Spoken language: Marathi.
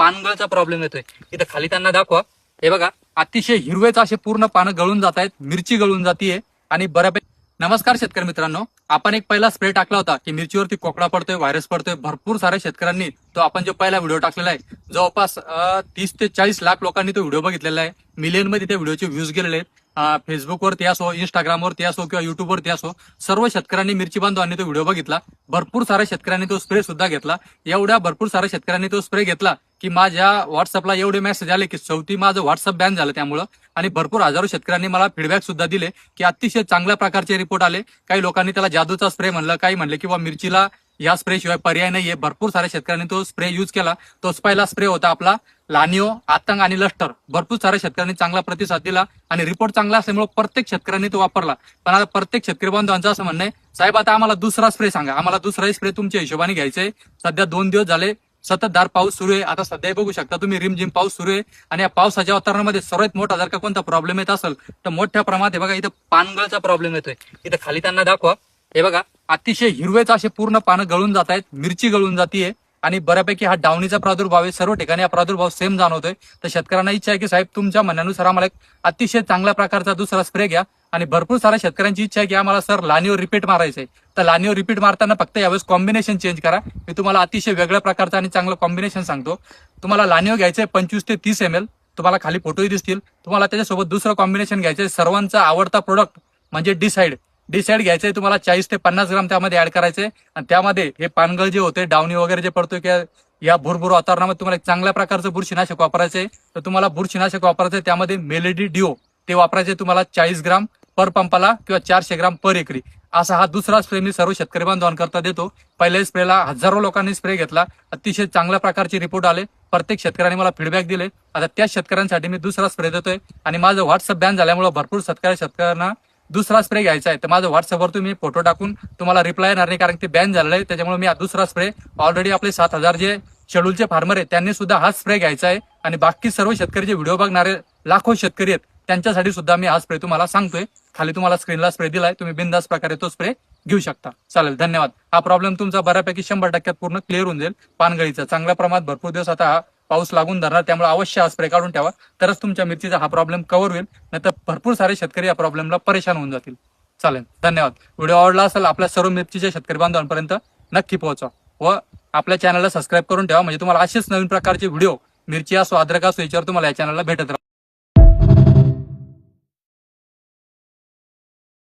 पानगळचा प्रॉब्लेम येतोय। इथं खाली त्यांना दाखवा, हे बघा अतिशय हिरवेच असे पूर्ण पानं गळून जात आहेत, मिरची गळून जातीये आणि बऱ्यापैकी। नमस्कार शेतकरी मित्रांनो, आपण एक पहिला स्प्रे टाकला होता की मिरचीवरती कोकडा पडतोय, व्हायरस पडतोय। भरपूर साऱ्या शेतकऱ्यांनी तो आपण जो पहिला व्हिडिओ टाकलेला आहे, जवळपास 30 ते 40 लाख लोकांनी तो व्हिडिओ बघितलेला आहे। मिलियन मध्ये त्या व्हिडिओचे व्ह्यूज गेलेले आहेत। फेसबुकवरती असो, इंस्टाग्रामवरती असो किंवा युट्यूबवरती असो, सर्व शेतकऱ्यांनी मिरची बांधवांनी तो व्हिडिओ बघितला। भरपूर साऱ्या शेतकऱ्यांनी तो स्प्रे सुद्धा घेतला। एवढ्या भरपूर साऱ्या शेतकऱ्यांनी तो स्प्रे घेतला की माझ्या व्हॉट्सअपला एवढे मेसेज आले की शेवटी माझं व्हॉट्सअप बॅन झालं त्यामुळं। आणि भरपूर हजारो शेतकऱ्यांनी मला फीडबॅक सुद्धा दिले की अतिशय चांगल्या प्रकारचे रिपोर्ट आले। काही लोकांनी त्याला जादूचा स्प्रे म्हणलं, काही म्हणले किंवा मिरचीला या स्प्रे शिवाय पर्याय नाहीये। भरपूर साऱ्या शेतकऱ्यांनी तो स्प्रे युज केला। तोच पहिला स्प्रे होता आपला लानिओ, आतंग आणि लष्टर। भरपूर साऱ्या शेतकऱ्यांनी चांगला प्रतिसाद दिला आणि रिपोर्ट चांगला असल्यामुळे प्रत्येक शेतकऱ्यांनी तो वापरला। पण आता प्रत्येक शेतकरी बांधवांचं असं म्हणणं आहे, साहेब आता आम्हाला दुसरा स्प्रे सांगा, आम्हाला दुसरा स्प्रे तुमच्या हिशोबाने घ्यायचंय। सध्या 2 दिवस झाले सततधार पाऊस सुरू आहे। आता सध्या बघू शकता तुम्ही रिमझिम पाऊस सुरू आहे आणि या पावसाच्या वातावरणामध्ये सर्वात मोठा जर का कोणता प्रॉब्लेम येत असेल तर मोठ्या प्रमाणात बघा इथं पानगळचा प्रॉब्लेम येतोय। इथं खाली त्यांना दाखवा, हे बघा अतिशय हिरवेच असे पूर्ण पानं गळून जात आहेत, मिरची गळून जातीये आणि बऱ्यापैकी हा डावणीचा प्रादुर्भाव आहे। सर्व ठिकाणी हा प्रादुर्भाव सेम जाणवतोय। तर शेतकऱ्यांना इच्छा आहे की साहेब तुमच्या म्हणण्यानुसार आम्हाला एक अतिशय चांगल्या प्रकारचा दुसरा स्प्रे घ्या। आणि भरपूर साऱ्या शेतकऱ्यांची इच्छा आहे की आम्हाला सर लानिओ रिपीट मारायचंय। तर लानिओ रिपीट मारताना फक्त यावेळेस कॉम्बिनेशन चेंज करा। मी तुम्हाला अतिशय वेगळ्या प्रकारचं आणि चांगलं कॉम्बिनेशन सांगतो। तुम्हाला लानिओ घ्यायचंय 25 ते 30 ml, तुम्हाला खाली फोटोही दिसतील। तुम्हाला त्याच्यासोबत दुसरं कॉम्बिनेशन घ्यायचंय, सर्वांचा आवडता प्रोडक्ट म्हणजे डिसाइड घ्यायचंय। तुम्हाला 40 ते 50 ग्राम त्यामध्ये ऍड करायचंय आणि त्यामध्ये हे पानगळ जे होते, डावणी वगैरे जे पडतोय किंवा या भुरभुर वातावरणामध्ये तुम्हाला एक चांगल्या प्रकारचं बुरशीनाशक वापरायचंय। तर तुम्हाला बुरशीनाशक वापरायचंय, त्यामध्ये मेलेडी डिओ ते वापरायचे तुम्हाला 40 ग्राम पर पंपाला किंवा 400 ग्राम पर एकरी। असा हा दुसरा स्प्रे मी सर्व शेतकरी बांधवांकरता देतो। पहिल्या स्प्रेला हजारो लोकांनी स्प्रे घेतला, अतिशय चांगल्या प्रकारचे रिपोर्ट आले। प्रत्येक शेतकऱ्यांनी मला फीडबॅक दिले। आता त्या शेतकऱ्यांसाठी मी दुसरा स्प्रे देतोय आणि माझं व्हॉट्सअप बॅन झाल्यामुळे भरपूर शेतकऱ्यांना दुसरा स्प्रे घ्यायचा आहे। तर माझं व्हॉट्सअपवर तुम्ही फोटो टाकून तुम्हाला रिप्लाय येणार नाही, कारण ते बॅन झालेलं आहे। त्याच्यामुळे मी हा दुसरा स्प्रे ऑलरेडी आपले 7000 जे शेड्यूलचे फार्मर आहेत त्यांनी सुद्धा हा स्प्रे घ्यायचा आहे आणि बाकी सर्व शेतकरी जे व्हिडिओ बघणारे लाखो शेतकरी आहेत त्यांच्यासाठी सुद्धा मी हा स्प्रे तुम्हाला सांगतोय। खाली तुम्हाला स्क्रीनला स्प्रे दिलाय, तुम्ही बिनधास्त प्रकारे तो स्प्रे घेऊ शकता। चालेल, धन्यवाद। हा प्रॉब्लेम तुमचा बऱ्यापैकी 100% पूर्ण क्लिअर होऊन जाईल। पानगळीचा चांगल्या प्रमाणात भरपूर दिवस आता हा पाऊस लागून धरणार, त्यामुळे अवश्य हा स्प्रे काढून ठेवा, तरच तुमच्या मिरचीचा हा प्रॉब्लेम कव्हर होईल। नाहीतर भरपूर सारे शेतकरी या प्रॉब्लेमला परेशान होऊन जातील। चालेल, धन्यवाद। व्हिडिओ आवडला असेल आपल्या सर्व मिरचीच्या शेतकरी बांधवांपर्यंत नक्की पोहोचवा व आपल्या चॅनलला सबस्क्राईब करून ठेवा, म्हणजे तुम्हाला असेच नवीन प्रकारचे व्हिडिओ मिरची असो, अद्रक असो, याच्यावर तुम्हाला या चॅनलला भेटत राहतील।